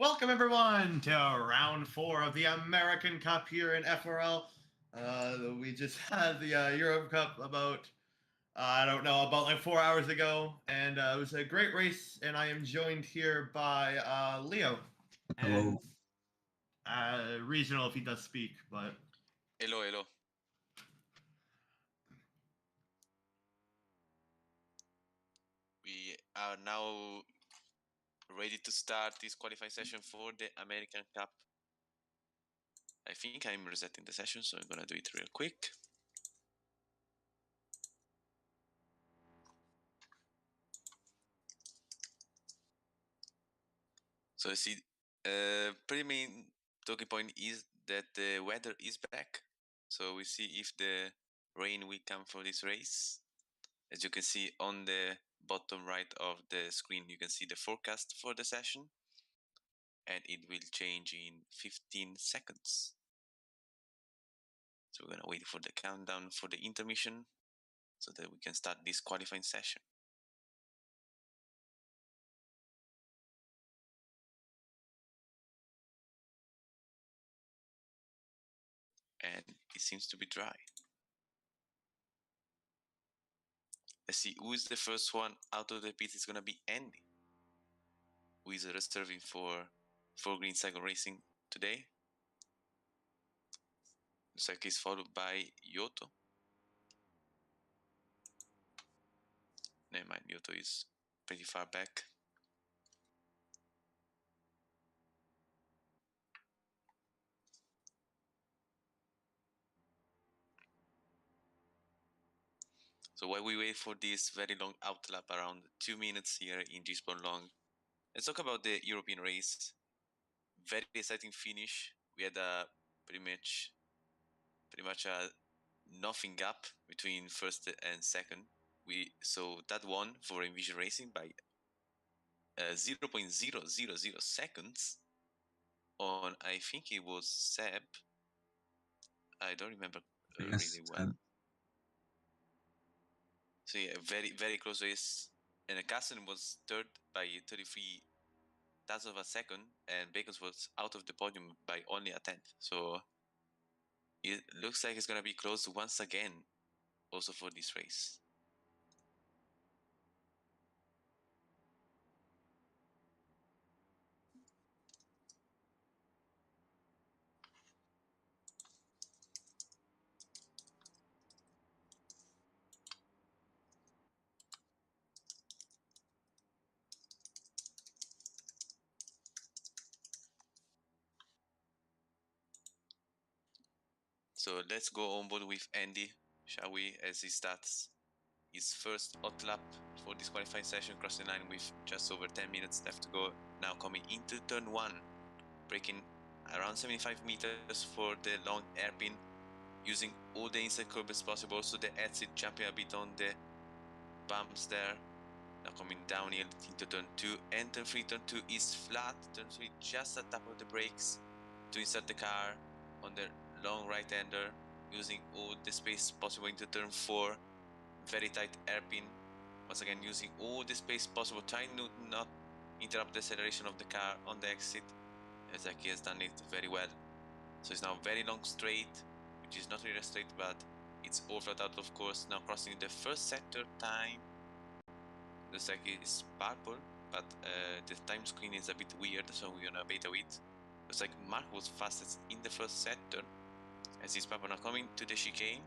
Welcome everyone to round four of the American Cup here in FRL. We just had the Euro Cup about I don't know about like 4 hours ago, and it was a great race. And I am joined here by Leo and Hello. Regional if he does speak, but Hello, hello. We are now ready to start this qualifying session for the American Cup. I think I'm resetting the session, so I'm gonna do it real quick. So I see, pretty main talking point is that the weather is back. So we see if the rain will come for this race. As you can see on the bottom right of the screen, you can see the forecast for the session, and it will change in 15 seconds. So we're gonna wait for the countdown for the intermission so that we can start this qualifying session. And it seems to be dry. Let's see who is the first one out of the pit. It's gonna be Andy, who is reserving for Green Cycle Racing today. Looks like he's followed by Yoto. Never mind, Yoto is pretty far back. So while we wait for this very long outlap, around 2 minutes here in Gisborne long, let's talk about the European race. Very exciting finish. We had a pretty much a nothing gap between first and second. We saw that one for Envision Racing by 0.000 seconds on, I think it was Seb. I don't remember Yes, really well. So yeah, very close race. And Carson was third by 33 tenths of a second, and Bacon was out of the podium by only a tenth. So it looks like it's gonna be close once again, also for this race. So let's go on board with Andy, shall we, as he starts his first hot lap for this qualifying session, crossing the line with just over 10 minutes left to go. Now coming into turn 1, braking around 75 meters for the long hairpin, using all the inside curb as possible, so the exit jumping a bit on the bumps there. Now coming downhill into turn 2, and turn 3. Turn 2 is flat, turn 3 just at top of the brakes to insert the car on the long right-hander, using all the space possible into turn 4. Very tight hairpin, once again using all the space possible, trying to not interrupt the acceleration of the car on the exit, as he has done it very well. So it's now very long straight, which is not really a straight, but it's all flat out, of course. Now crossing the first sector time. Looks like it's purple, but the time screen is a bit weird, so we're gonna beta it. Looks like Mark was fastest in the first sector, as he's purple. Now coming to the chicane,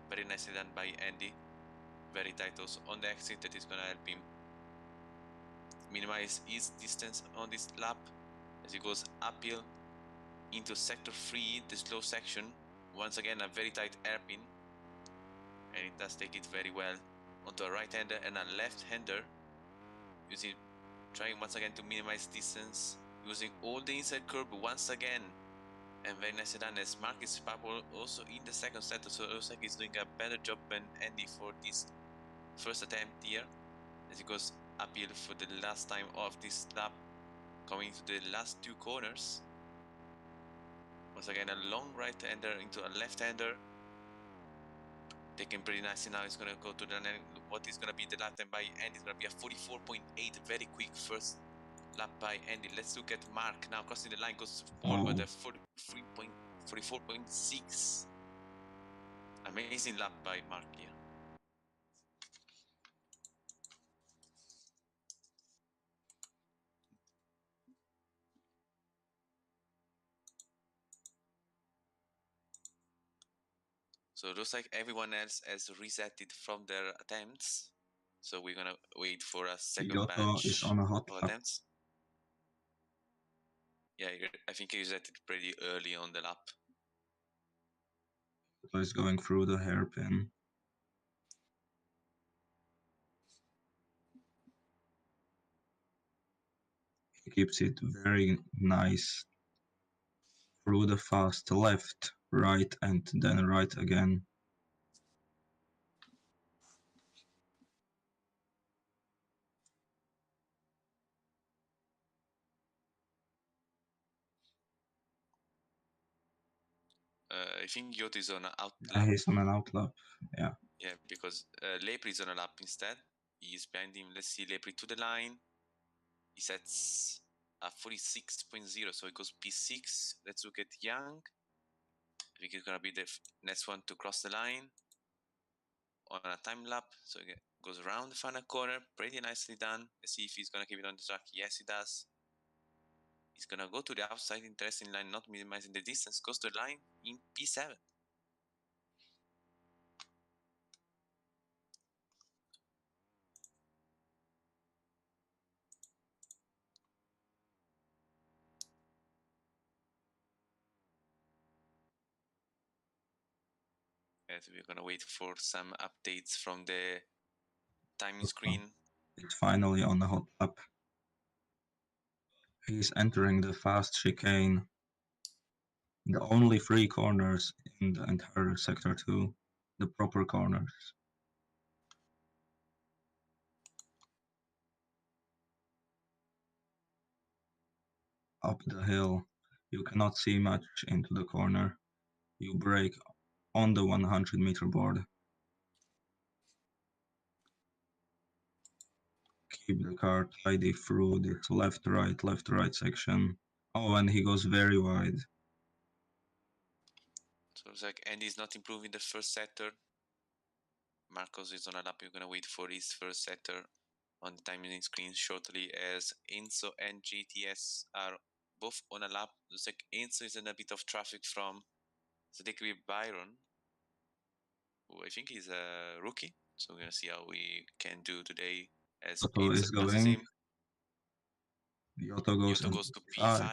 very nicely done by Andy. Very tight also on the exit, that is gonna help him minimize his distance on this lap as he goes uphill into sector 3, the slow section. Once again, a very tight hairpin, and it does take it very well onto a right-hander and a left-hander, trying once again to minimize distance, using all the inside curb once again, and very nicely done, as Marcus Purple also in the second sector. So it looks like he's doing a better job than Andy for this first attempt here, as he goes uphill for the last time of this lap, coming to the last 2 corners. Once again, a long right-hander into a left-hander, taken pretty nicely. Now he's gonna go to the what is gonna be the lap time by Andy. It's gonna be a 44.8, very quick first lap by Andy. Let's look at Mark now crossing the line, goes forward at 44.6. Amazing lap by Mark here. So it looks like everyone else has resetted from their attempts. So we're gonna wait for a second Giotto batch is on a hot of lap. attempts. Yeah, I think he resetted pretty early on the lap. So he's going through the hairpin. He keeps it very nice through the fast left, right, and then right again. I think Giotto is on an out Yeah, lap. he's on an out lap. Yeah. Yeah, because Lepri is on a lap instead. He's behind him. Let's see Lepri to the line. He sets a 46.0, so he goes P6. Let's look at Young. I think he's gonna be the next one to cross the line on a time lap. So he goes around the final corner, pretty nicely done. Let's see if he's gonna keep it on the track. Yes, he does. He's gonna go to the outside, interesting line, not minimizing the distance. Goes to the line in P7. And we're gonna wait for some updates from the timing screen. It's finally on the hot lap. He's entering the fast chicane. The only 3 corners in the entire sector 2. The proper corners. Up the hill, you cannot see much into the corner. You brake on the 100-meter board. Keep the car tidy through this left-right section. Oh, and he goes very wide. So it's like Andy's not improving the first sector. Marcos is on a lap. We're gonna wait for his first sector on the timing screen shortly, as Enzo and GTS are both on a lap. Looks like Enzo is in a bit of traffic from Sadekwi Byron, who I think is a rookie. So we're gonna see how we can do today as Giotto Enzo is passes going. him. Giotto goes, Giotto goes to P5.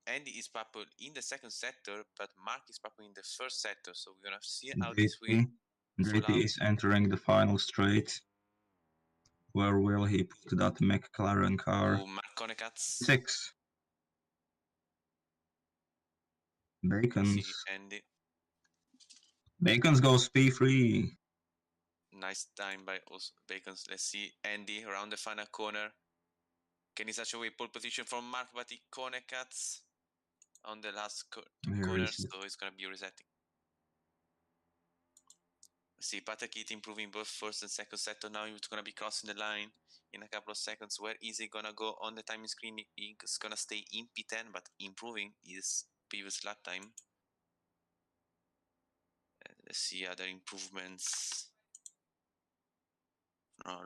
Andy is purple in the second sector, but Mark is purple in the first sector. So we're gonna see how this will fall out. JT is entering the final straight. Where will he put that McLaren car? Oh, Mark Konekats. 6. Bacons. See Andy. Bacons goes P3. Nice time by also Bacons. Let's see Andy around the final corner. Can he such away pole position from Mark, but he corner cuts on the last corner, so he's gonna be resetting. See Patakit improving both first and second sector. Now he's gonna be crossing the line in a couple of seconds. Where is he gonna go on the timing screen? He's gonna stay in P10, but improving his previous lap time. Let's see other improvements.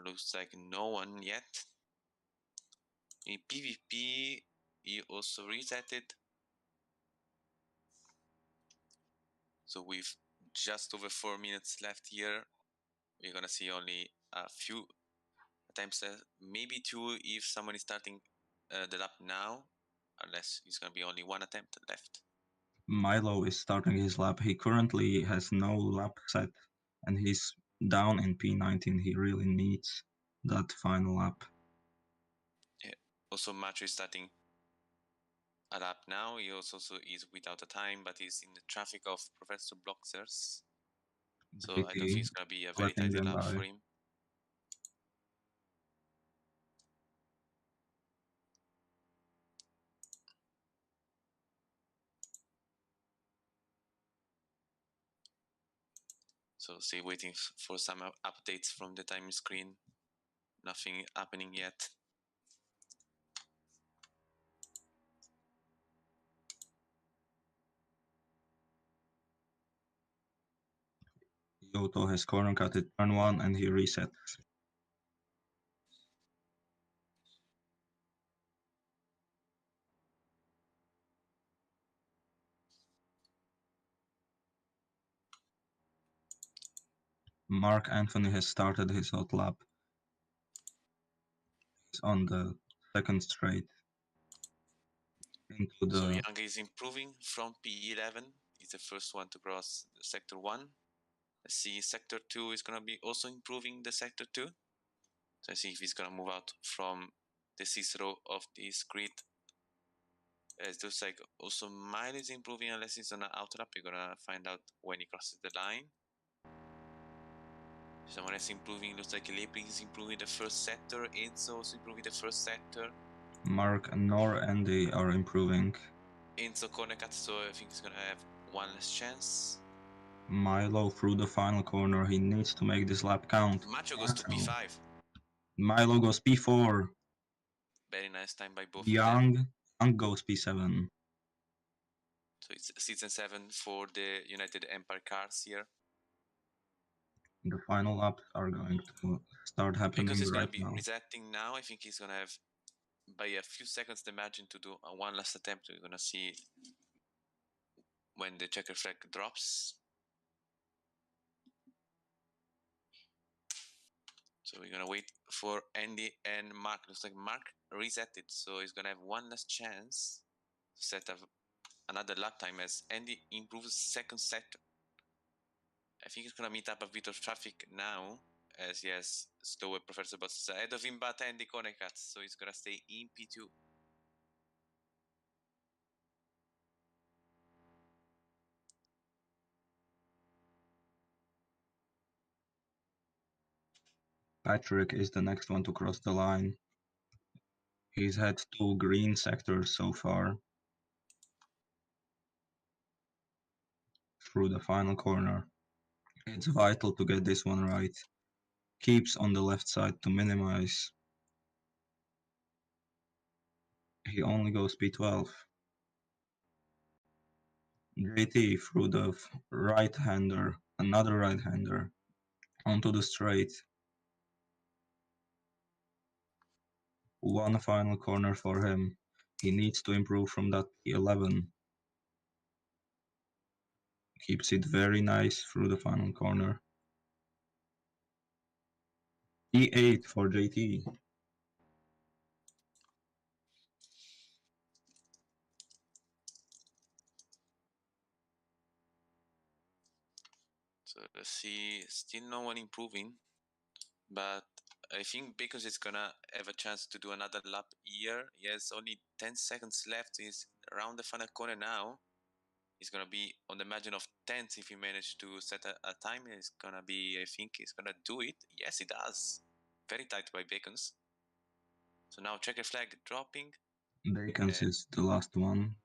Looks like no one yet. In PvP, he also resetted. So with just over 4 minutes left here, we're gonna see only a few attempts, maybe 2 if someone is starting the lap now, unless it's gonna be only 1 attempt left. Milo is starting his lap. He currently has no lap set, and he's down in P19. He really needs that final lap. Yeah. Also, Macho is starting a lap now. He also is without a time, but he's in the traffic of Professor Bloxers. So I don't think it's gonna be a very tight lap for him. So stay waiting for some updates from the time screen. Nothing happening yet. Yoto has corner cut at turn 1 and he resets. Mark Anthony has started his hot lap. He's on the second straight. Into the So Young is improving from P11. He's the first one to cross sector 1. Let's see, sector 2 is gonna be also improving the sector 2. So let's see if he's gonna move out from the 6th row of this grid. It looks like also Mile is improving unless he's on an out lap. We're gonna find out when he crosses the line. Someone else improving, looks like Lepri is improving the first sector. Enzo is improving the first sector. Mark nor Andy are improving. Enzo corner cut, so I think he's gonna have one less chance. Milo through the final corner. He needs to make this lap count. Macho goes to P5. Milo goes P4. Very nice time by both of them. Young goes P7. So it's 6 and 7 for the United Empire cars here. The final laps are going to start happening Because he's right gonna be now. resetting now, I think he's gonna have by a few seconds the margin to do one last attempt. We're gonna see when the checker flag drops. So we're gonna wait for Andy and Mark. Looks like Mark resetted, so he's gonna have one last chance to set up another lap time as Andy improves second sector. I think he's gonna meet up a bit of traffic now, as he has slower professor buses ahead of him, but Andy corner cuts, so he's gonna stay in P2. Patrick is the next one to cross the line. He's had 2 green sectors so far. Through the final corner. It's vital to get this one right. Keeps on the left side to minimize. He only goes P12. JT through the right-hander, another right-hander, onto the straight. One final corner for him. He needs to improve from that P11. Keeps it very nice through the final corner. P8 for JT. So let's see, still no one improving, but I think because it's gonna have a chance to do another lap here. He has only 10 seconds left. He's around the final corner now. He's gonna be on the margin of 10th if he manage to set a time. It's gonna be, I think he's gonna do it. Yes, he does. Very tight by Bacons. So now checker flag dropping. Bacons is the last one.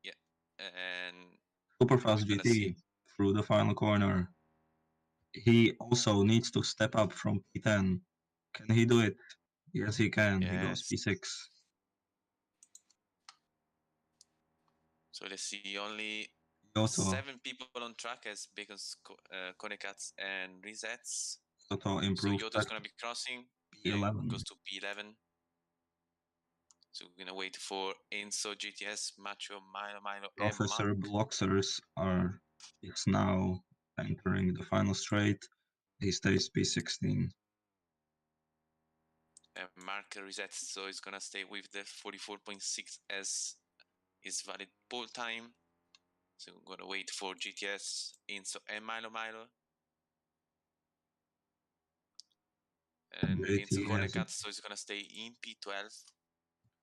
Yeah, and Superfast we're gonna GT see. through the final corner. He also needs to step up from P10. Can he do it? Yes, he can. He goes Yes. P6. So let's see, only Yoto, 7 people on track as Bacon's corner cuts and resets. Yoto So improved Yoto's gonna be crossing. P11. Goes to P11. So we're gonna wait for Enzo, GTS, Macho, Milo, and Professor Mark. Bloxers is now entering the final straight. He stays P16. Mark resets, so he's gonna stay with the 44.6 as his valid pole time. So we're gonna wait for GTS, Enzo, and Milo. And Enzo corner cuts, so he's gonna stay in P12.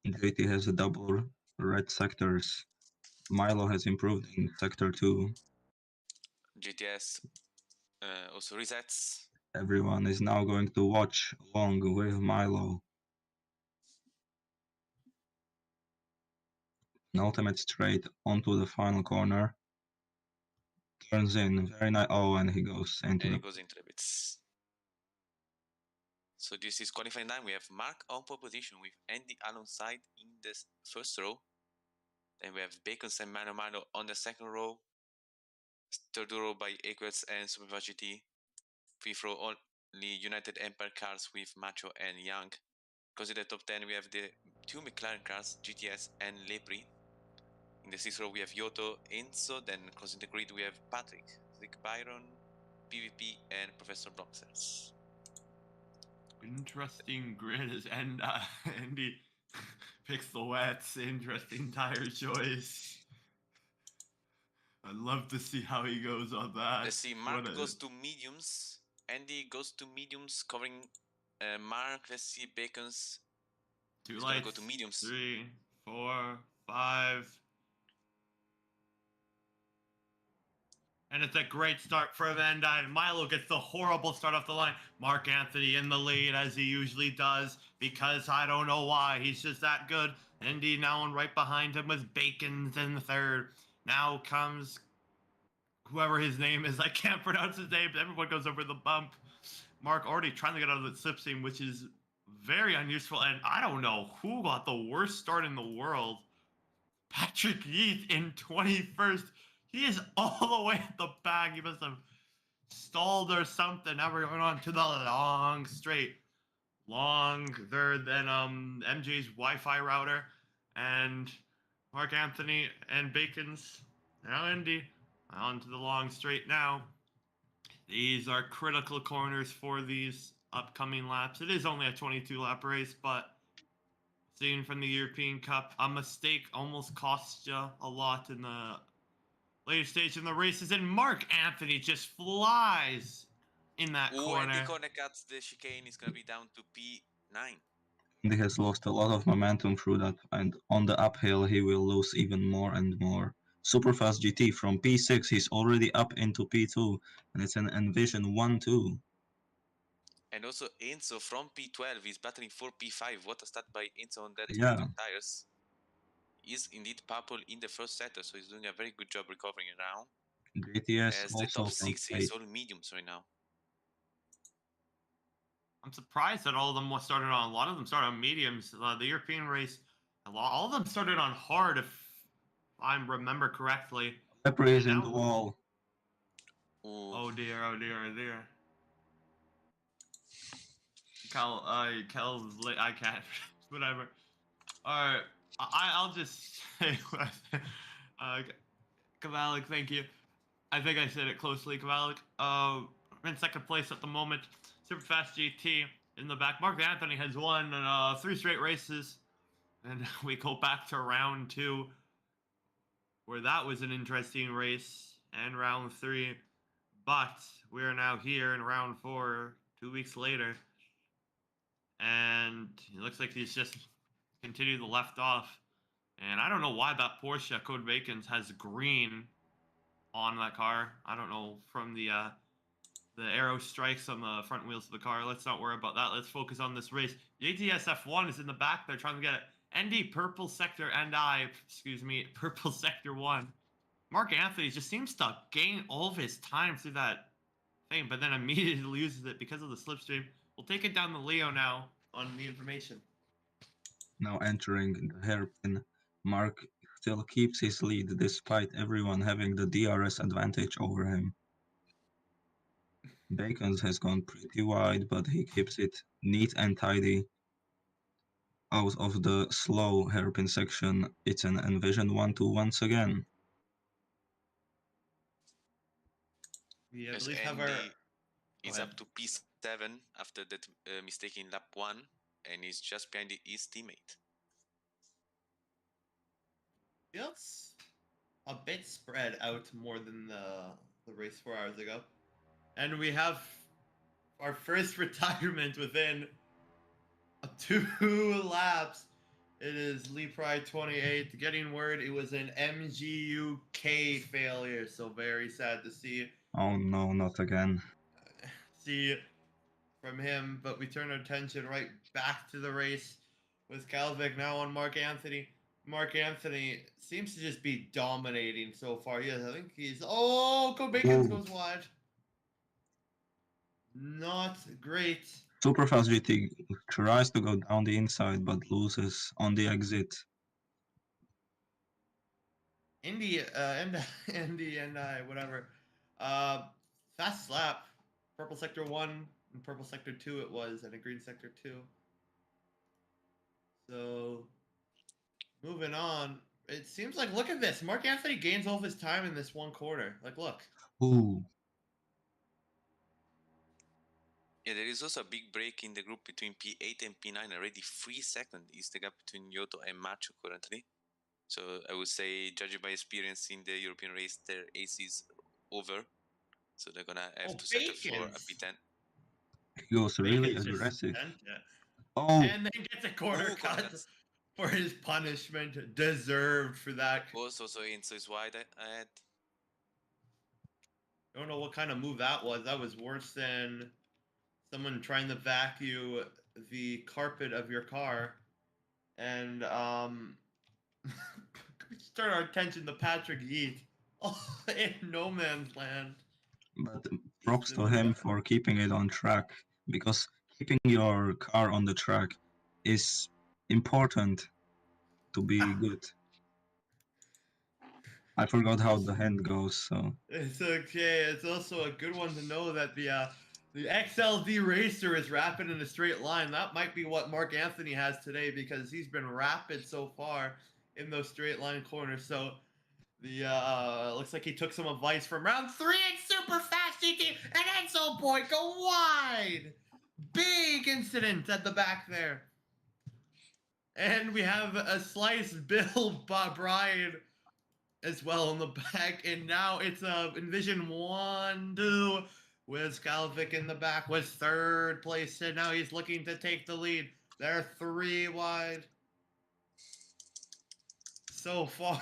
JT has a double red sectors. Milo has improved in sector 2. GTS also resets. Everyone is now going to watch along with Milo. An ultimate straight onto the final corner. Turns in very nice. Oh, and he goes into And it goes into the bits. So this is qualifying 9. We have Mark on pole position with Andy alongside in the first row. Then we have Bacons and Mano on the second row. Third row by Equals and Superfast GT. fifth row only United Empire cars with Macho and Young. Because in the top 10 we have the two McLaren cars, GTS and Lepri. In the sixth row we have Yoto, Enzo, then closing the grid we have Patrick, Rick Byron, PvP and Professor Bloxers. Interesting grid is Andy picks the wets. Interesting tire choice. I'd love to see how he goes on that. Let's see, Mark goes to mediums, Andy goes to mediums, covering Mark. Let's see, Bacon's. Two Gonna lights. go to mediums. 3, 4, 5. And it's a great start for Van Dyne. Milo gets the horrible start off the line. Mark Anthony in the lead as he usually does, because I don't know why. He's just that good. Indy now on right behind him with Bacon's in the third. Now comes whoever his name is. I can't pronounce his name. Everyone goes over the bump. Mark already trying to get out of the slipstream, which is very unuseful. And I don't know who got the worst start in the world. Patrick Yeath in 21st. He is all the way at the back. He must have stalled or something. Now we're going on to the long straight. Longer than MJ's Wi-Fi router. And Mark Anthony and Bacon's. Now Indy. On to the long straight now. These are critical corners for these upcoming laps. It is only a 22-lap race, but seen from the European Cup, a mistake almost cost you a lot in the later stage in the races, and Mark Anthony just flies in that corner. And the corner cuts the chicane is going to be down to P9. He has lost a lot of momentum through that, and on the uphill he will lose even more and more. Superfast GT from P6, he's already up into P2, and it's an Envision 1-2. And also Enzo from P12 is battling for P5. What a start by Enzo on that tires. Is indeed purple in the first sector, so he's doing a very good job recovering around. GTS as also the top 6 from is all mediums right now. I'm surprised that all of them started on. A lot of them started on mediums. The European race, all of them started on hard, if I remember correctly. Pepper is in the wall. Ooh. Oh dear, oh dear, oh dear. Cal's late. I can't. Whatever. All right. I'll just say what I said. Kavalik, thank you. I think I said it closely, Kavalik. We're in second place at the moment. Superfast GT in the back. Mark Anthony has won 3 straight races. And we go back to round 2, where that was an interesting race, and round 3. But we are now here in round 4, 2 weeks later. And it looks like he's just continued the left off. And I don't know why that Porsche Code Bacons has green on that car. I don't know, from the arrow strikes on the front wheels of the car. Let's not worry about that. Let's focus on this race. JTS F1 is in the back. They're trying to get it. ND purple sector and purple sector 1. Mark Anthony just seems to gain all of his time through that thing, but then immediately loses it because of the slipstream. We'll take it down to Leo now on the information. Now entering the hairpin, Mark still keeps his lead despite everyone having the DRS advantage over him. Bacon's has gone pretty wide, but he keeps it neat and tidy. Out of the slow hairpin section, it's an Envision 1-2 once again. We Yes, at least have Andy our... is up to P7 after that mistake in lap 1, and he's just behind his teammate. Feels a bit spread out more than the race 4 hours ago. And we have our first retirement within 2 laps. It is Lee Pride 28 getting word it was an MGUK failure. So very sad to see. Oh no, not again. See from him, but we turn our attention right back to the race with Calvik now on Mark Anthony. Mark Anthony seems to just be dominating so far. Yes, I think he's... Oh, Kobakins goes wide. Not great. Superfast GT tries to go down the inside, but loses on the exit. Indy and I, whatever. Fast lap. purple sector 1 and purple sector 2 it was, and a green sector 2. So moving on, it seems like, look at this. Mark Anthony gains all of his time in this one quarter. Like, look. Ooh. Yeah, there is also a big break in the group between P8 and P9. Already 3 seconds is the gap between Yoto and Macho currently. So I would say, judging by experience in the European race, their ace is over. So they're gonna have to settle for a P10. He goes really Bacon's just aggressive. sent it. Oh, And then gets a corner cut Cuts. for his punishment. Deserved for that. Also, Enzo is wide ahead. I don't know what kind of move that was. That was worse than someone trying to vacuum the carpet of your car. And turn our attention to Patrick Yeet. Oh, in no man's land. but props to him for keeping it on track, because keeping your car on the track is important to be good. I forgot how the hand goes, so It's okay. It's also a good one to know that the XLD racer is rapid in a straight line. That might be what Mark Anthony has today, because he's been rapid so far in those straight line corners. So the looks like he took some advice from round 3 and super fast GT and Enzo boy go wide. Big incident at the back there. And we have a sliced Bill Bryan as well in the back, and now it's Envision 1-2 with Skalvik in the back with 3rd place, and now he's looking to take the lead. They're 3 wide so far.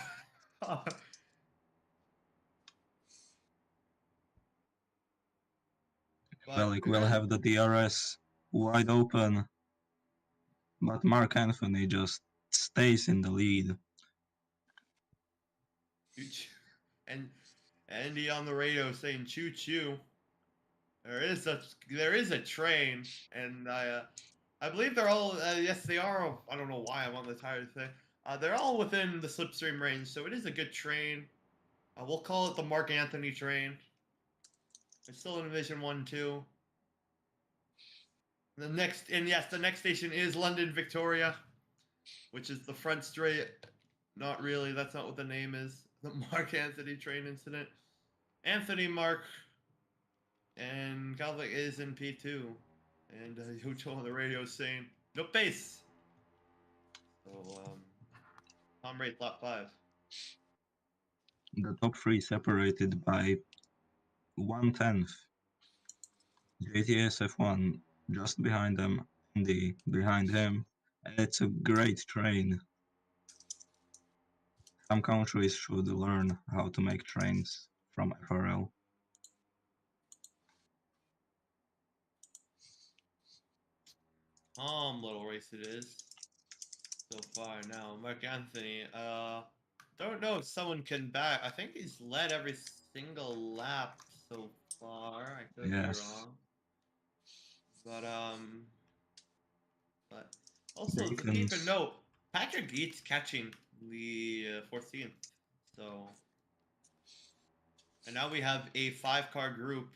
Velik will have the DRS wide open, but Mark Anthony just stays in the lead. And Andy on the radio saying choo choo. There is a train, and I believe they're all yes they are. I don't know why I'm on the tire thing. They're all within the slipstream range, so it is a good train. We'll call it the Mark Anthony train. It's still in Division 1-2. The next station is London Victoria, which is the front straight. Not really. That's not what the name is. The Mark Anthony train incident. Anthony Mark and Calvic is in P2, and Hucho on the radio is saying no pace. So Tom rate top 5. The top 3 separated by 1/10. JTS F1 just behind them, Andy behind him, and it's a great train. Some countries should learn how to make trains from FRL. Little race it is so far now. Mark Anthony, don't know if someone can back. I think he's led every single lap so far. I could be wrong. But also to keep a note, Patrick Geet's catching the 14th. So, and now we have a 5-car group,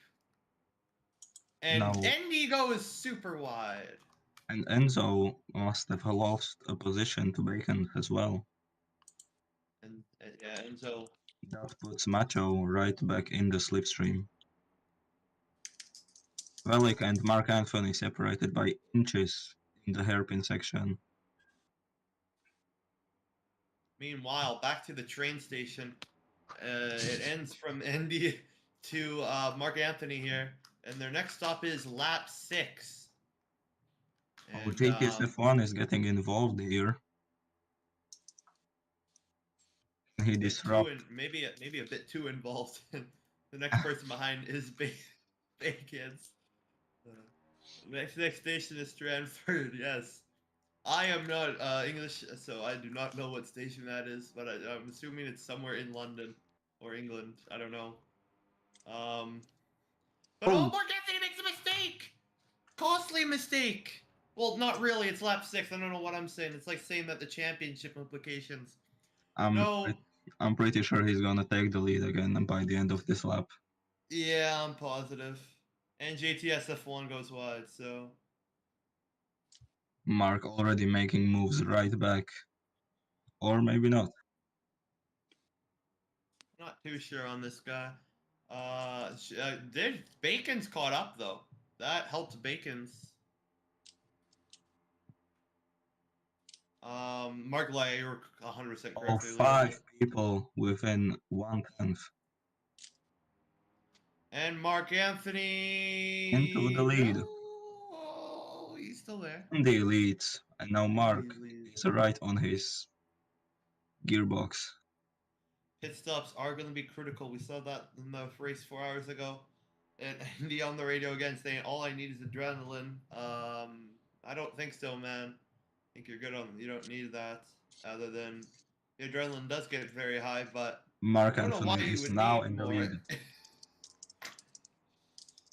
and Endigo is super wide. And Enzo must have lost a position to Bacon as well. And yeah, Enzo. That puts Macho right back in the slipstream. Velik and Mark Anthony separated by inches in the hairpin section. Meanwhile, back to the train station. It ends from Andy to Mark Anthony here, and their next stop is lap 6. And, JTS F1 is getting involved here. He disrupts. Maybe a bit too involved. The next person behind is Bacon's. Next station is Stratford. Yes, I am not English, so I do not know what station that is, but I'm assuming it's somewhere in London or England. I don't know. But Mark Anthony makes a mistake. Costly mistake. Well, not really. It's lap 6. I don't know what I'm saying. It's like saying that the championship implications. I'm pretty sure he's gonna take the lead again by the end of this lap. Yeah, I'm positive. And JTSF1 goes wide, so Mark already making moves right back. Or maybe not. not too sure on this guy. Bacon's caught up though. That helps Bacon's. Mark Lai, you're 100% All correct. Leo. 5 people within 1/10 And Mark Anthony into the lead. Oh, he's still there. In the elites. And now Mark Lead. is right on his gearbox. Pit stops are going to be critical. We saw that in the race 4 hours ago. And Andy on the radio again saying, all I need is adrenaline. I don't think so, man. I think you're good on. You don't need that. Other than the adrenaline does get very high, but Mark I don't know why Anthony you is would now need in the more. lead.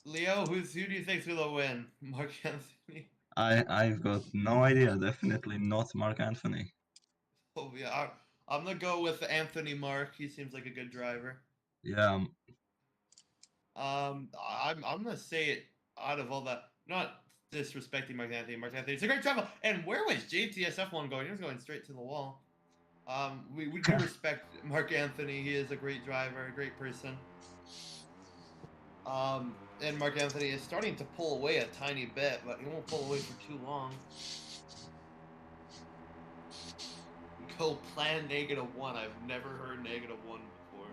Leo, who do you think's gonna win? Mark Anthony. I've got no idea. Definitely not Mark Anthony. Oh yeah, I'm gonna go with Anthony Mark. He seems like a good driver. Yeah, I'm gonna say it out of all that. Not disrespecting Mark Anthony. Mark Anthony, it's a great driver. And where was JTSF1 going? He was going straight to the wall. We do respect Mark Anthony. He is a great driver, a great person. And Mark Anthony is starting to pull away a tiny bit, but he won't pull away for too long. Go plan -1. I've never heard -1 before.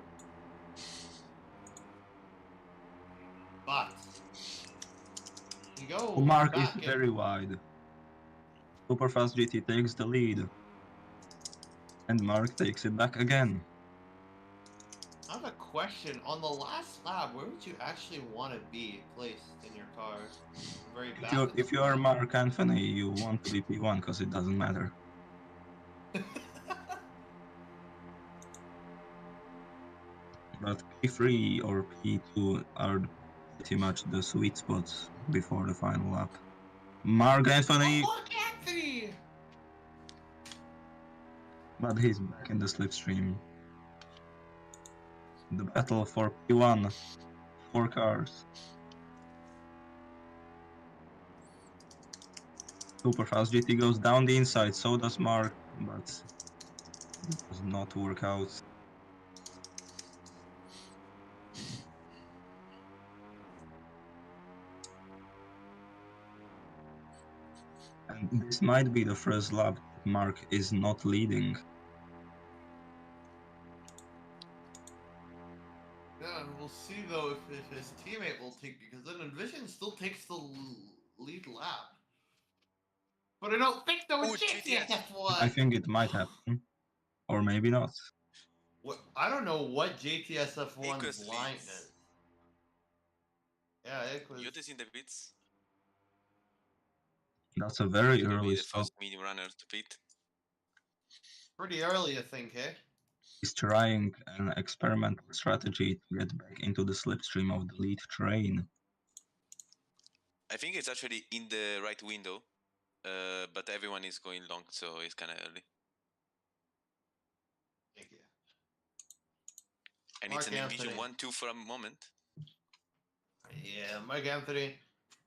But you go. Mark is back very wide. Superfast GT takes the lead. And Mark takes it back again. I have a question. On the last lap, where would you actually want to be placed in your car? Very bad. If you are Mark Anthony, you want to be P1 because it doesn't matter. But P3 or P2 are pretty much the sweet spots before the final lap. Mark Anthony! Oh, Mark Anthony! But he's back in the slipstream. The battle for P1. 4 cars. Superfast GT goes down the inside, so does Mark, but it does not work out. And this might be the first lap that Mark is not leading. Yeah, we'll see though if his teammate will take, because then Envision still takes the lead lap. But I don't think though Ooh, with JTSF1. I think it might happen. Or maybe not. What, I don't know what JTSF1's Ecos line leads. is. Yeah, it was Youth is in the pits. That's a very He will be early the stop. first medium runner to pit. pretty early, I think, eh? He's trying an experimental strategy to get back into the slipstream of the lead train. I think it's actually in the right window, but everyone is going long, so it's kind of early. Thank you. And Mark it's an Anthony. Envision 1-2 for a moment. Yeah, Mark Anthony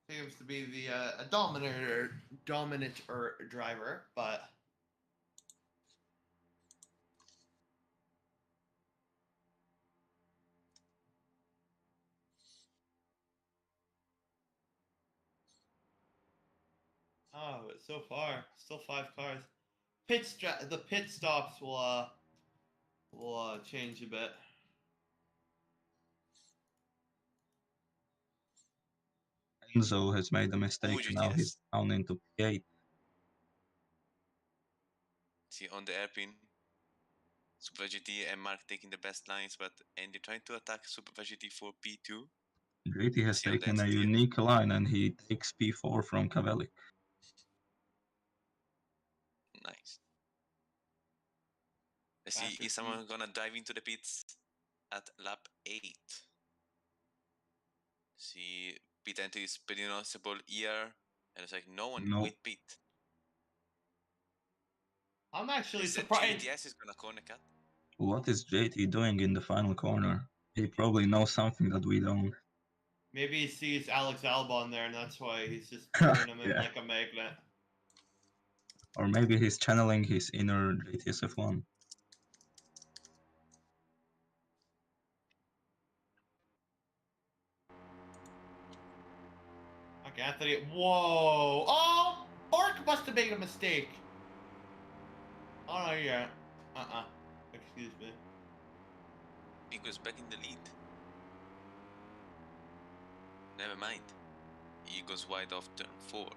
seems to be the a dominant driver, but oh, but so far still 5 cars. The pit stops will change a bit. Enzo has made a mistake and now he's GTS. down into P8. See on the airpin, Super GT and Mark taking the best lines, but Andy trying to attack Super GT for P2. JT has See on the taken a XT. unique line and he takes P4 from Kavelik. Nice. Let's see, Faster is someone gonna dive into the pits at lap 8? See, pit entry is pretty noticeable here, and it's like no one No. with pit. I'm actually Is that surprised. GTS is gonna corner cut? What is JT doing in the final corner? He probably knows something that we don't. Maybe he sees Alex Alba in there, and that's why he's just pulling him in Yeah. like a magnet. Or maybe he's channeling his inner JTSF1. Okay, Anthony. Whoa! Oh! Mark must have made a mistake. Oh, no, yeah. Excuse me. He goes back in the lead. Never mind. He goes wide off turn 4.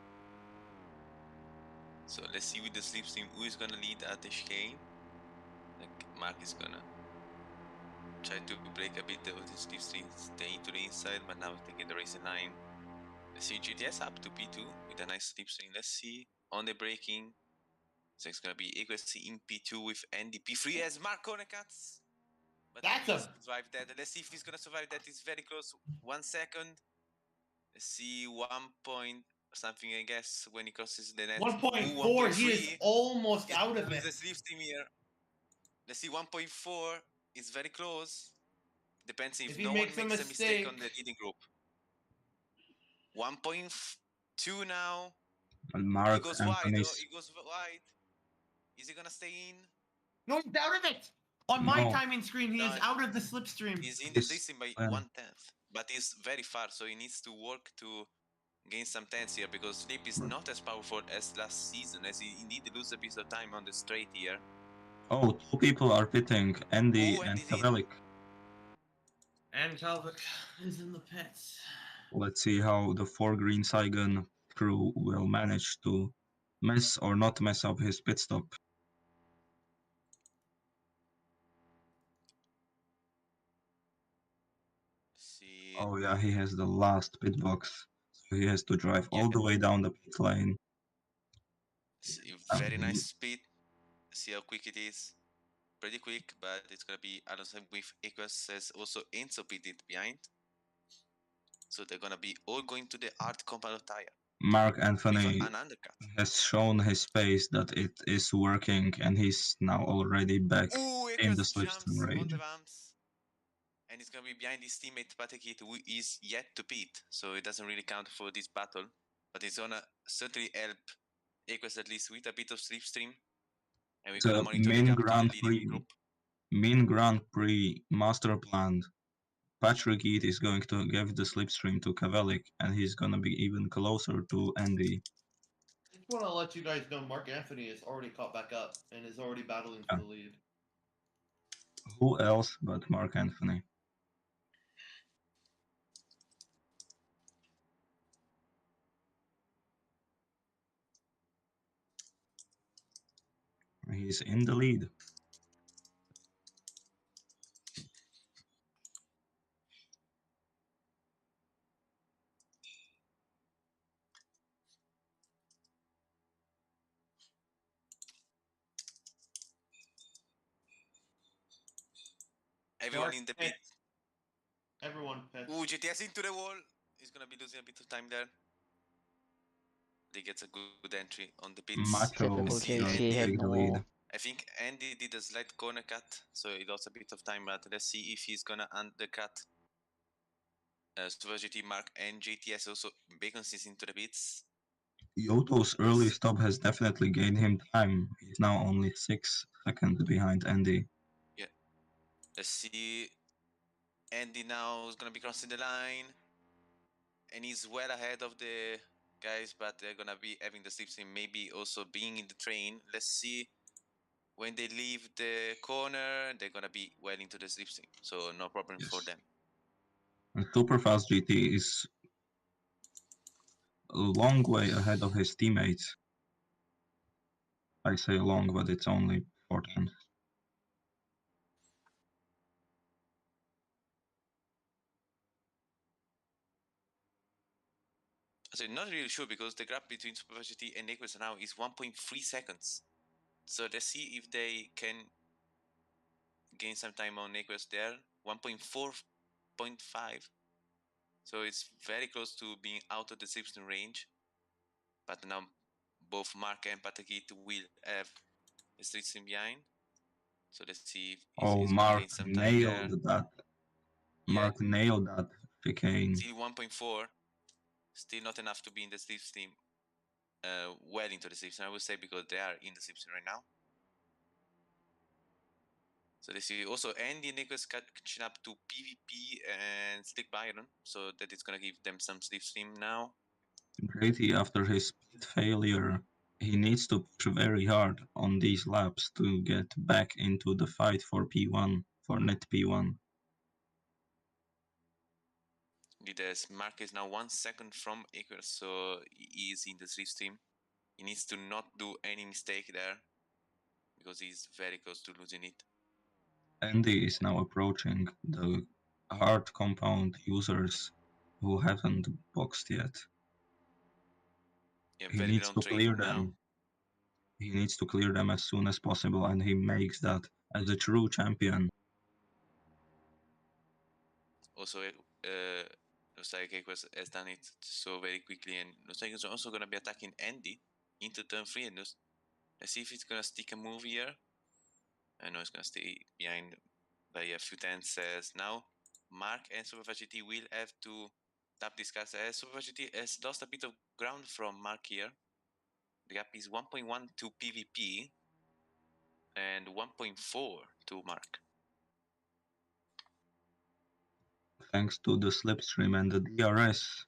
So let's see with the slipstream who is gonna lead at the chicane. Like Mark is gonna try to break a bit of the slipstream, stay to the inside, but now taking the racing line. Let's see GTS up to P2 with a nice slipstream. Let's see on the braking. So it's gonna be equally in P2 with Andy. P3 as Mark corner cuts. But That's he a- survive that. Let's see if he's gonna survive that. It's very close. 1 second. Let's see 1 point something, I guess, when he crosses the net. 1.4. He is almost out of it. The slipstream here. Let's see 1.4 is very close. Depends if If he no one makes a makes a mistake on the mistake- leading group. 1.2 now. And He Mark goes wide. Anthony's. He goes wide. Is he gonna stay in? No, he's out of it. On my No. timing screen, he is No. out of the slipstream. He's in the He's- slipstream by yeah. 1/10, but he's very far, so he needs to work to gain some tenths here because Sleep is not as powerful as last season, as he indeed loses a bit of time on the straight here. Oh, 2 people are pitting, Andy Oh, and Andy's in. Kavelik. And Talbot is in the pits. Let's see how the 4 green Saigon crew will manage to mess or not mess up his pit stop. See, Oh yeah, he has the last pit box, so he has to drive all Yeah. the way down the pit lane. see very nice speed. See how quick it is. Pretty quick, but it's gonna be alongside with Equus says also Enzo pitted behind. So they're gonna be all going to the hard compound of tire Mark with Anthony an undercut. has shown his pace that it is working, and he's now already back Ooh, in the Equus jumps slipstream on range. the ramps. And he's gonna be behind his teammate Patekit, who is yet to pit, so it doesn't really count for this battle. But it's gonna certainly help Equus at least with a bit of slipstream. And we're gonna The monitor the main gap to the Grand leading Prix, group. master plan. Patrick Eat is going to give the slipstream to Kavelik, and he's gonna be even closer to Andy. Just want to let you guys know Mark Anthony is already caught back up and is already battling for the lead. Who else but Mark Anthony? He's in the lead. Everyone Mark in the pit. pit. Everyone pits. Ooh, GTS into the wall. He's gonna be losing a bit of time there. He gets a good entry on the pits. Macho Typical is going JT to hitting take the the lead. wall. I think Andy did a slight corner cut, so he lost a bit of time, but let's see if he's gonna undercut Super GT Mark and GTS also. Bacons is into the pits. Yoto's early stop has definitely gained him time. He's now only 6 seconds behind Andy. Let's see. Andy now is gonna be crossing the line, and he's well ahead of the guys, but they're gonna be having the slipstream, maybe also being in the train. Let's see. When they leave the corner, they're gonna be well into the slipstream, so no problem for Yes. them. And Superfast GT is a long way ahead of his teammates. I say long, but it's only 4 times. So not really sure because the gap between Superfast GT and Equus now is 1.3 seconds. So let's see if they can gain some time on Equus there. 1.4.5. So it's very close to being out of the slipstream range. But now both Mark and Patakit will have a slipstream behind. So let's see if Oh, he's gonna Mark gain some time nailed there. that. Yeah. Mark nailed that. Chicane. Still 1.4. Still not enough to be in the slipstream. Well into the slipstream, I would say, because they are in the slipstream right now. So they see also Andy and Nicholas catching up to PvP and Slick Byron, so that it's gonna give them some slipstream now. Grady, after his pit failure, he needs to push very hard on these laps to get back into the fight for P1, for net P1. As Mark is now 1 second from Icarus, so he is in the slipstream. He needs to not do any mistake there, because he's very close to losing it. Andy is now approaching the hard compound users who haven't boxed yet. Yeah, He very needs good to on clear training now. them. He needs to clear them as soon as possible, and he makes that as a true champion. Also, looks like Icarus has done it so very quickly, and looks like he's also gonna be attacking Andy into turn 3. And let's see if he's gonna stick a move here. I know he's gonna stay behind by a few tenths. Now Mark and SuperVGT will have to tap this card, as SuperVGT has lost a bit of ground from Mark here. The gap is 1.1 to PvP and 1.4 to Mark. Thanks to the slipstream and the DRS,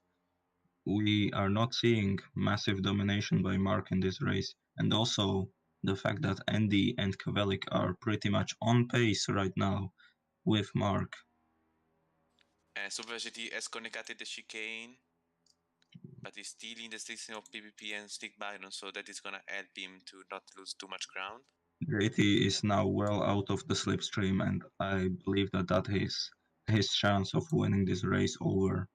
we are not seeing massive domination by Mark in this race, and also the fact that Andy and Kvelik are pretty much on pace right now with Mark. And SuperVGT has connected the chicane, but he's still in the season of PvP and Stick Byron, so that is gonna help him to not lose too much ground. Grady is now well out of the slipstream, and I believe that is his chance of winning this race over.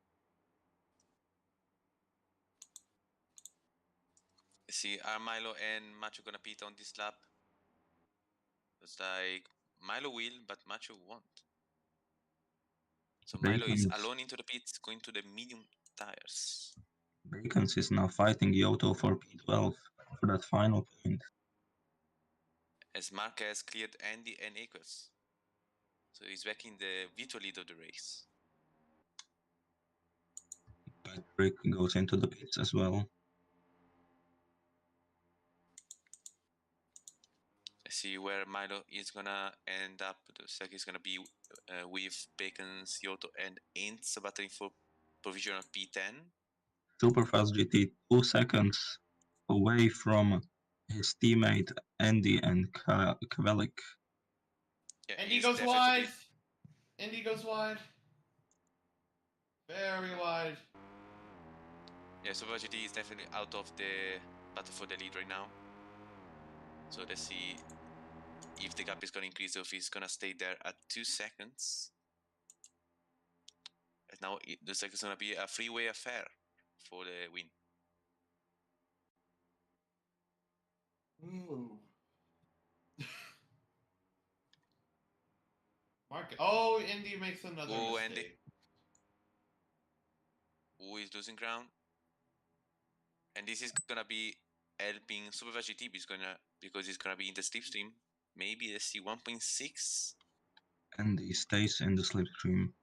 See, are Milo and Macho gonna pit on this lap? It's like Milo will, but Macho won't. So Milo is alone into the pits, going to the medium tires. Bacons is now fighting Yoto for P12 for that final point. As Mark has cleared Andy and Akers. So he's back in the virtual lead of the race. Patrick goes into the pits as well. Let's see where Milo is gonna end up. Looks like he's gonna be with Bacons, Yoto, and Aints battling for provisional P10. Superfast GT 2 seconds away from his teammate Andy and Kvelik. Yeah, Andy goes wide. Andy goes wide. Very wide. Yeah, Super GT is definitely out of the battle for the lead right now. So let's see if the gap is gonna increase or if he's gonna stay there at 2 seconds. And now it looks like it's gonna be a freeway affair for the win. Ooh. Mark. Oh, Indy makes another mistake. Andy. Who is losing ground? And this is gonna be helping Super GT because he's gonna be in the slipstream. Maybe let's see 1.6. And he stays in the slipstream.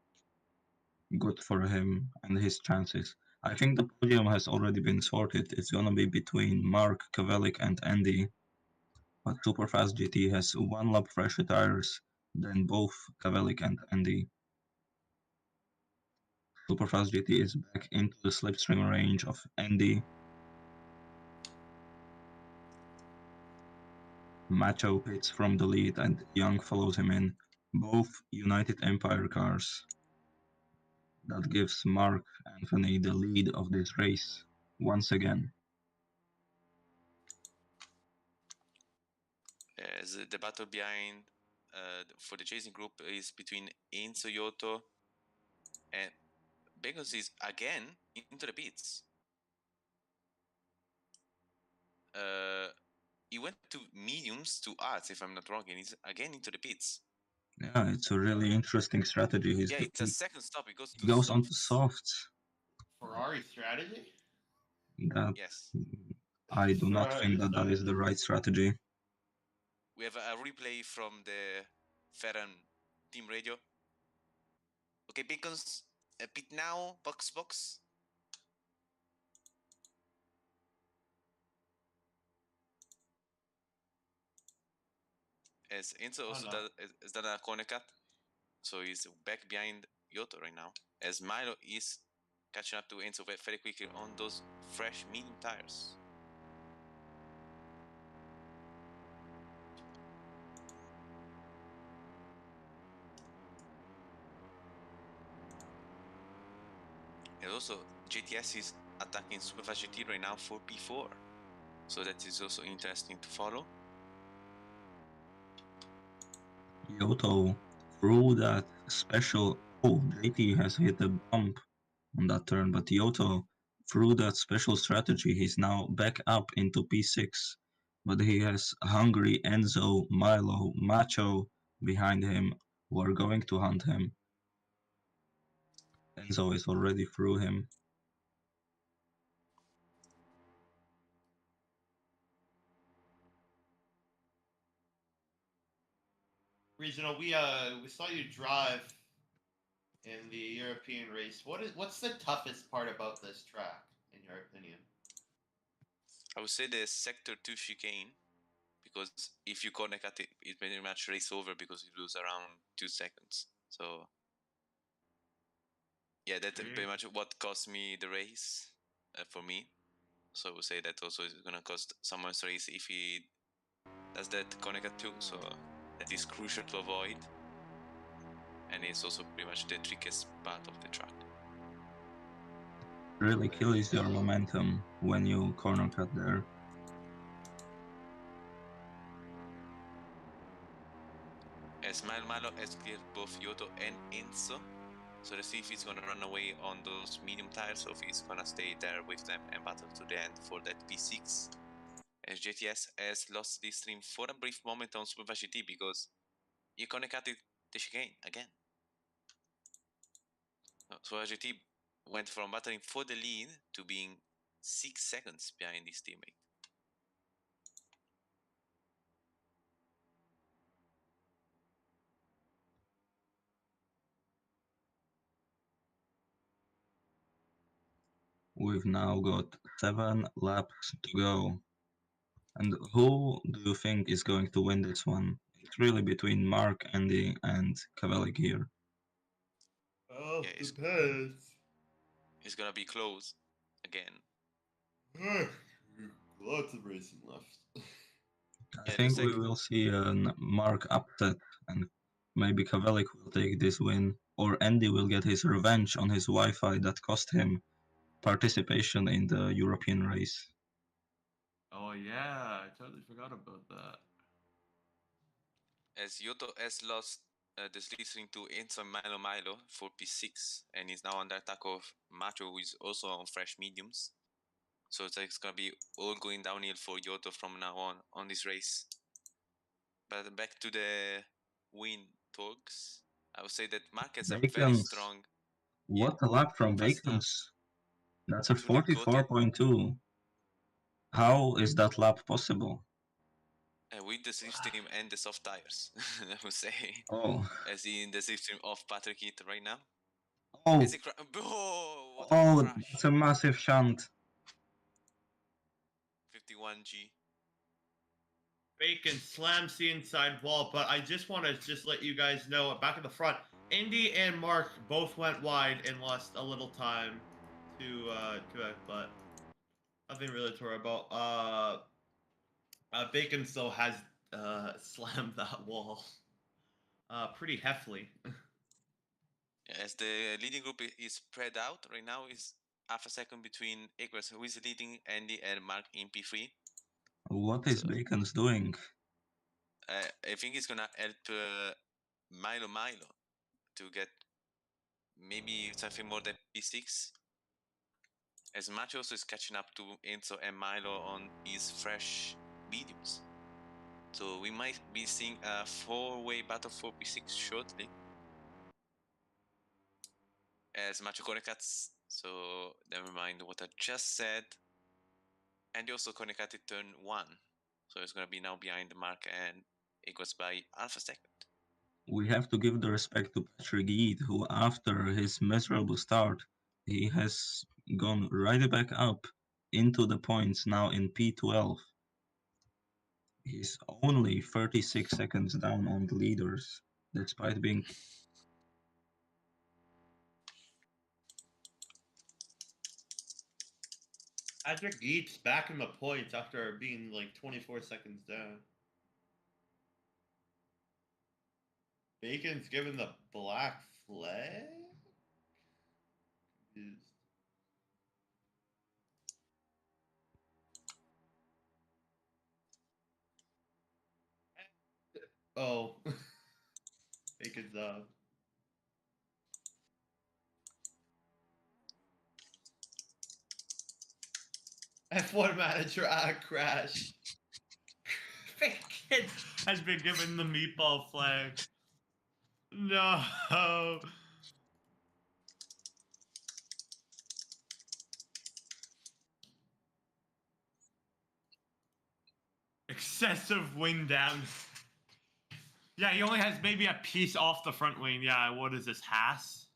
Good for him and his chances. I think the podium has already been sorted. It's gonna be between Mark, Kvelik, and Andy. But Superfast GT has 1 lap fresher tires than both Kvelik and Andy. Superfast GT is back into the slipstream range of Andy. Macho pits from the lead and Young follows him in. Both United Empire cars. That gives Mark Anthony the lead of this race once again. As the battle behind for the chasing group is between Enzo Yoto and Bacons is again into the pits. He went to mediums to arts, if I'm not wrong, and he's again into the pits. Yeah, it's a really interesting strategy. It's a second stop. He goes to goes softs. on to softs. Ferrari strategy? That Yes. I do not think that is the right strategy. We have a replay from the Ferran team radio. Okay, Bacons a bit now, box. As Enzo also no. is done a corner cut, so he's back behind Yoto right now. As Milo is catching up to Enzo very quickly on those fresh medium tires. And also, GTS is attacking Superfast GT right now for P4. So that is also interesting to follow. Yoto through that special. Oh, JT has hit a bump on that turn, but Yoto, through that special strategy, he's now back up into P6. But he has Hungry, Enzo, Milo, Macho behind him who are going to hunt him. Enzo is already through him. Regional, we saw you drive in the European race. What's the toughest part about this track, in your opinion? I would say the sector 2 chicane, because if you corner cut it, it pretty much race over because you lose around 2 seconds. So yeah, that's pretty much what cost me the race for me. So I would say that also is gonna cost someone's race if he does that corner cut too. So that is crucial to avoid, and it's also pretty much the trickiest part of the track. Really kills your momentum when you corner cut there. As Milo has cleared both Yoto and Enzo, so let's see if he's gonna run away on those medium tires or if he's gonna stay there with them and battle to the end for that P6. As JTS has lost this stream for a brief moment on Superfast GT because he connected the chicane again. So GT went from battling for the lead to being 6 seconds behind his teammate. We've now got 7 laps to go. And who do you think is going to win this one? It's really between Mark, Andy, and Cavalli here. Oh, Yeah, depends. It's gonna be close again. Lots of racing left. I think we will see a Mark upset, and maybe Cavalli will take this win, or Andy will get his revenge on his Wi-Fi that cost him participation in the European race. Oh yeah, I totally forgot about that. As Yoto has lost this lead string to Enzo Milo for P6 and is now under attack of Macho, who is also on fresh mediums. So it's gonna be all going downhill for Yoto from now on this race. But back to the win talks, I would say that Mark has a very strong. What a lap from Bacons! That's a 44.2. How is that lap possible? With the slipstream and the soft tires, I would say. Oh. As in the slipstream of Patrick Heath right now. Oh. What a that's a massive shunt. 51G. Bacon slams the inside wall, but I just want to let you guys know, back at the front, Indy and Mark both went wide and lost a little time to Quebec, but nothing really to worry about. Bacon still has slammed that wall pretty heftily. As the leading group is spread out right now, is half a second between Egress, who is leading Andy and Mark in P3. What is Bacon's doing? I think he's gonna help Milo to get maybe something more than P6. As Macho also is catching up to Enzo and Milo on his fresh mediums. So we might be seeing a 4-way battle for P6 shortly. As Macho cuts, so never mind what I just said. And he also connected turn 1. So it's gonna be now behind the mark and it goes by half a second. We have to give the respect to Patrick Eade, who after his miserable start, he has gone right back up into the points now in P12. He's only 36 seconds down on the leaders, despite being... Patrick Eads back in the points after being like 24 seconds down. Bacon's given the black flag? Confused. Oh. Bacon's F1 manager crash. Bacon has been given the meatball flag. No. Excessive wing down. Yeah, he only has maybe a piece off the front wing. Yeah, what is this, Haas?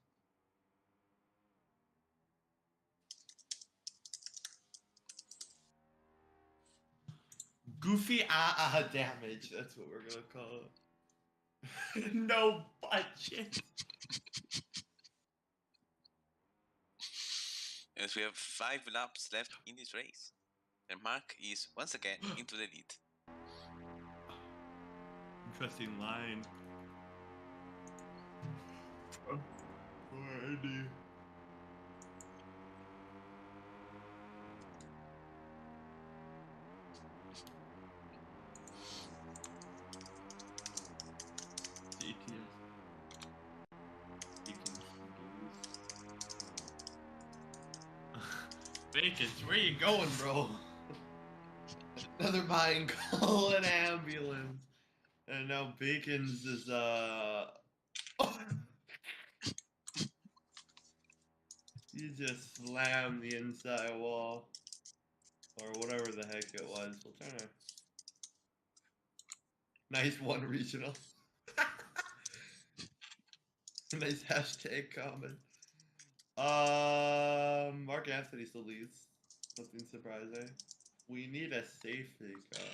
Goofy damage. That's what we're gonna call it. No budget. As we have 5 laps left in this race, and Mark is once again into the lead. Interesting line. Oh, poor Andy. Bacon, where you going, bro? Another mine call an ambulance. And now Bacon's is You just slammed the inside wall. Or whatever the heck it was. We'll try to nice one regional. Nice hashtag comment. Mark Anthony still leads. Nothing surprising. We need a safety car.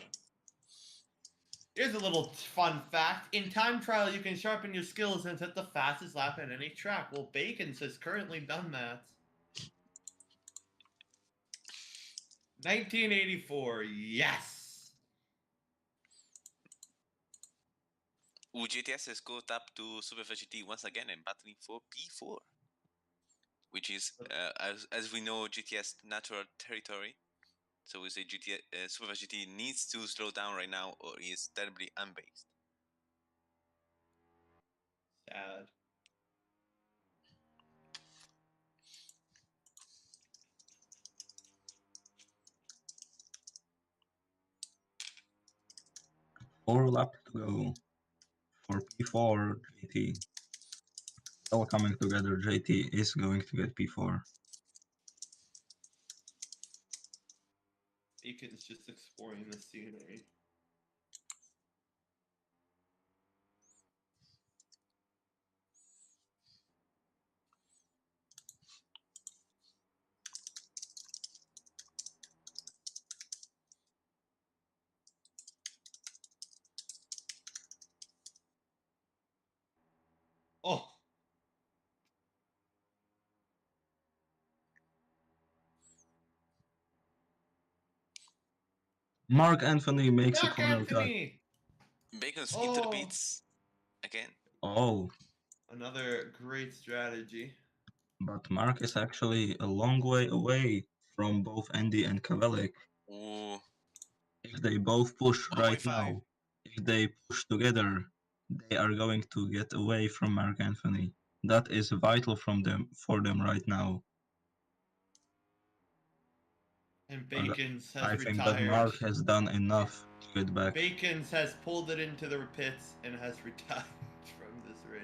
Here's a little fun fact. In time trial, you can sharpen your skills and set the fastest lap at any track. Well, Bacon's has currently done that. 1984, yes! GTS has caught up to Super GT once again and battling for P4, which is, as we know, GTS natural territory. So we say Super GT needs to slow down right now or he is terribly unbased. Sad. Four laps to go for P4 JT. All coming together, JT is going to get P4. Bacon's just exploring the scenery. Oh! Mark Anthony makes Mark a corner cut. Anthony! Bacon's into the beats again. Oh, Another great strategy. but Mark is actually a long way away from both Andy and Kavelik. Ooh. If they both push right 1.5. now, if they push together, they are going to get away from Mark Anthony. That is vital for them right now. And Bacon's has I retired. think that Mark has done enough to get back. Bacon's has pulled it into the pits and has retired from this race.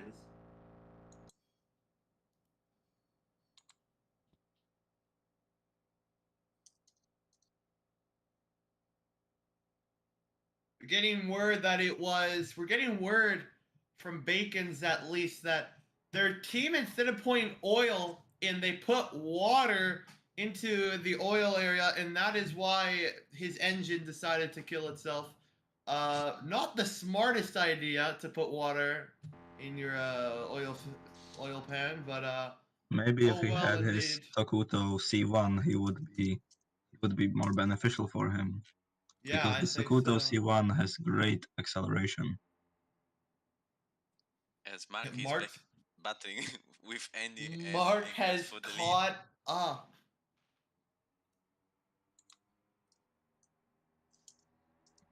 We're getting word from Bacon's at least that their team, instead of putting oil in, they put water into the oil area, and that is why his engine decided to kill itself. Not the smartest idea to put water in your oil pan, but Maybe if oh he well had his indeed. Sakuto C1, he would be more beneficial for him. Yeah, Because I the think Sakuto so. C1 has great acceleration. As Mark is Mark battling with Andy as Mark he goes has for the lead. caught up.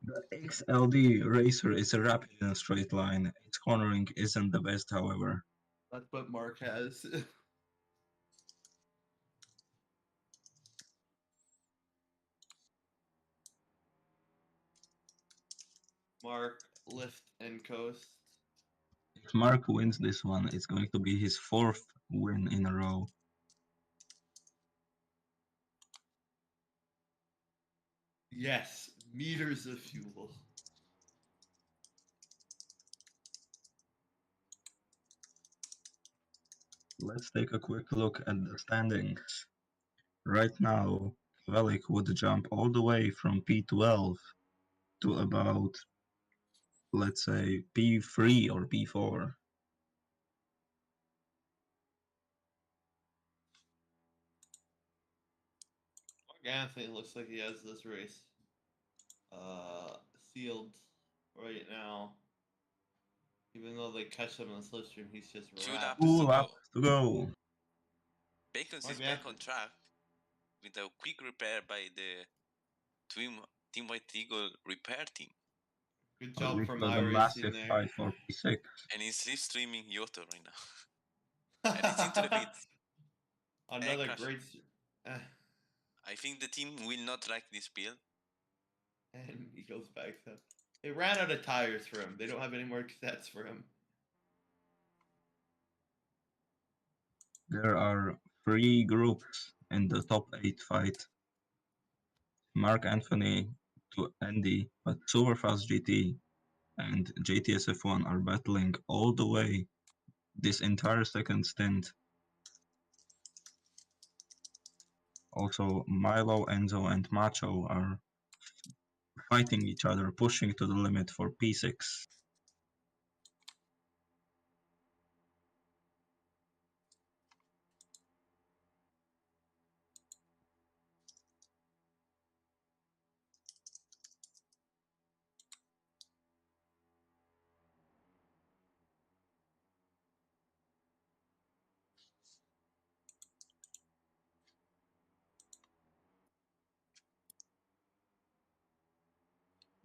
The XLD racer is a rapid in a straight line. Its cornering isn't the best, however. That's what Mark has. Mark, lift and coast. If Mark wins this one, it's going to be his 4th win in a row. Yes, meters of fuel. Let's take a quick look at the standings. Right now, Velik would jump all the way from P12 to about, let's say, P3 or P4. Mark Anthony looks like he has this race sealed right now. Even though they catch him on the slipstream, he's just 2 wrapped. laps to 2 go. laps to go. Bacons Mark is back Anthony. on track with a quick repair by the Team White Eagle repair team. Good At job least from there's a iRacing massive there. fight for P6. And he's slipstreaming Yoto right now. And it's into the pits. Another crash. great. I think the team will not like this build. And he goes back up. They ran out of tires for him. They don't have any more cassettes for him. There are 3 groups in the top 8 fight. Mark Anthony to Andy, but Superfast GT and JTSF1 are battling all the way this entire second stint. Also, Milo, Enzo, and Macho are fighting each other, pushing to the limit for P6.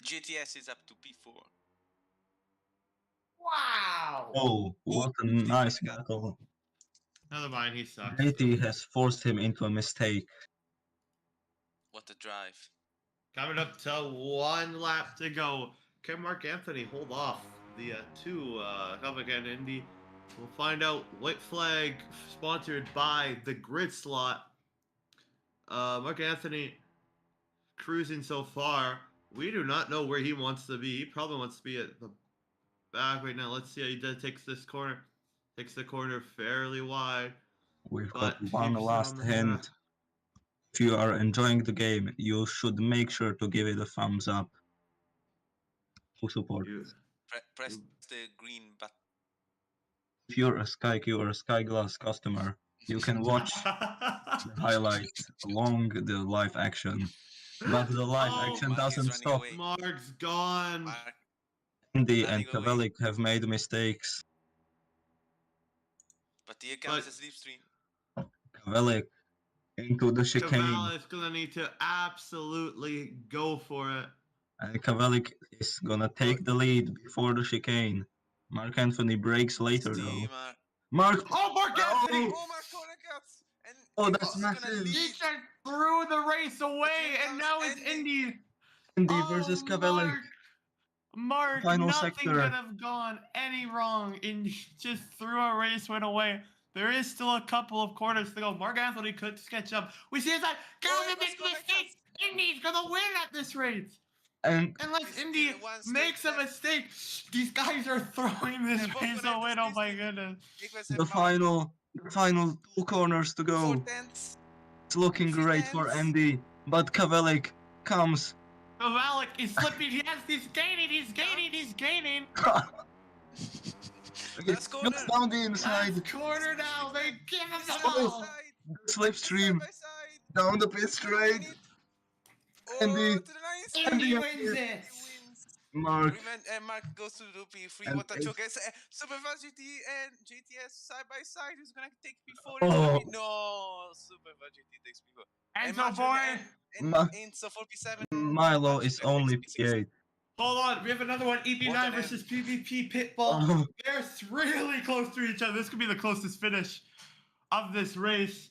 GTS is up to P4. Wow! Oh, what a nice battle. Never mind, he sucks. JT has forced him into a mistake. What a drive. Coming up to 1 lap to go. Can Mark Anthony hold off the 2 Cup again Indy? We'll find out. White Flag sponsored by the Grid Slot. Mark Anthony cruising so far. We do not know where he wants to be. He probably wants to be at the back right now. Let's see how he does. Takes this corner. Takes the corner fairly wide. We've But got one keeps it last on the hint. If you are enjoying the game, you should make sure to give it a thumbs up to support. Press the green button. If you're a SkyQ or a Skyglass customer, you can watch the highlights along the live action. But the live Oh, action Mark is doesn't running stop. away. Mark's gone. Mark Andy and running away. Kavelik have made mistakes. But here comes the slipstream. Kavelik into the chicane. Caval is gonna need to absolutely go for it. And Kavelik is gonna take the lead before the chicane. Mark Anthony breaks later though. Mark! Oh, Mark Anthony! Oh, Mark corner cuts! And Oh, he that's was gonna massive. He lead. just threw the race away, here and comes now it's Andy. Indy. Andy versus Kavelik. Mark, Final nothing sector. could have gone any wrong. Indy just threw a race, went away. There is still a couple of corners to go. Mark Anthony could catch up. We see his side. Go Oh, to make Mark mistake. Indy's gonna win at this race. And Unless Still Indy one straight makes a left. mistake, these guys are throwing this They're both race gonna have away. to Oh my squeeze it. goodness. Nicholas the and Malik, final 2 corners to 4 go. tenths. It's looking 3 great for tenths. Andy, but Kavelik comes. Malik is slipping. He's gaining. He's gaining. Last corner. Goes down the inside. Last corner now. They give him the Side ball. by side. Slipstream Side by side. down the pit Gonna straight. win it. Andy. Oh, to the lines. Indy Andy wins it. He wins. Mark Mark goes to the P3. And What a it's- choke. Superfast GT and GTS side by side. Who's gonna take P4? Oh. No, Superfast GT takes P4. And Mark so boy. and so for P7. Milo Mark is takes only P6. P8. Hold on, we have another one. What EP9 an versus PvP Pitbull. Oh. They're really close to each other. This could be the closest finish of this race.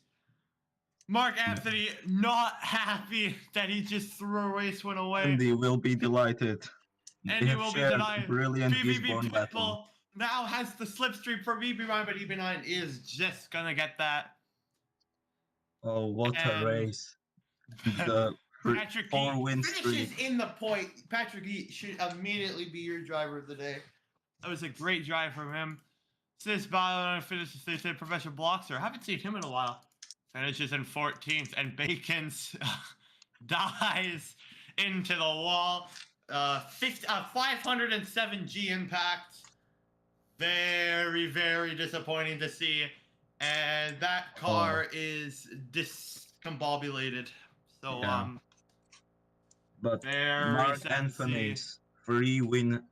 Mark Anthony not happy that he just threw a race one away. Andy will be delighted. They Andy have will be shared a denied. brilliant PvP Gisborne battle. Pitbull now has the slipstream from EP9, but EP9 is just gonna get that. Oh, what And- a race. The Patrick 4-win finishes streak. in the point. Patrick Heat should immediately be your driver of the day. That was a great drive from him. Sis Ballon finishes 13th. Professor Bloxer, haven't seen him in a while. Finishes in 14th, and Bacon's dies into the wall. 507 G impact. Very, very disappointing to see. And that car is discombobulated. So, Yeah. But very Mark sad to see. Anthony's 3-win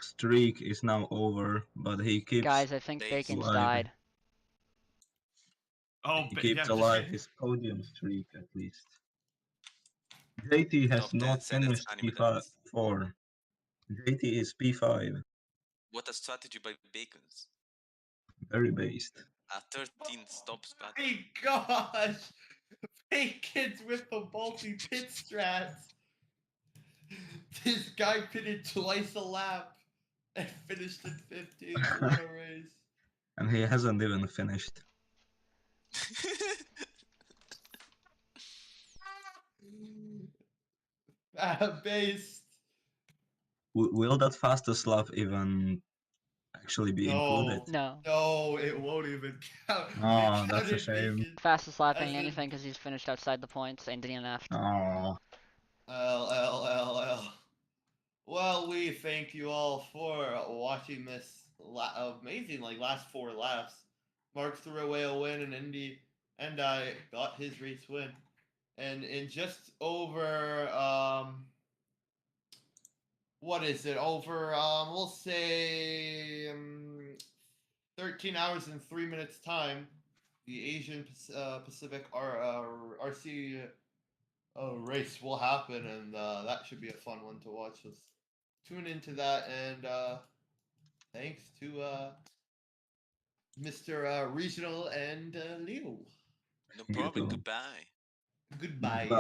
streak is now over, but he keeps Guys, I think They Bacon's alive. died. Oh, he but keeps yeah, alive his podium streak at least. JT has Top 10 not sentence finished animated. P4. JT is P5. What a strategy by Bacons. Very based. A 13 stops battle. My gosh! Bacon's with the multi pit strats. This guy pitted twice a lap and finished in 15th. What a race. And he hasn't even finished. Based. Will that fastest lap even actually be No. included? No. No, it won't even count. Oh, They that's a counted shame. Bacon. Fastest lapping As in- anything because he's finished outside the points and DNF'd. Oh, L. Well, we thank you all for watching this amazing, last 4 laps. Mark threw away a win in Indy, and I got his race win. And in just over, what is it? Over, we'll say 13 hours and 3 minutes time, the Asian Pacific RC race will happen, and that should be a fun one to watch. So tune into that, and thanks to Mr. Regional and Leo. No problem. too. Goodbye. Goodbye. Bye.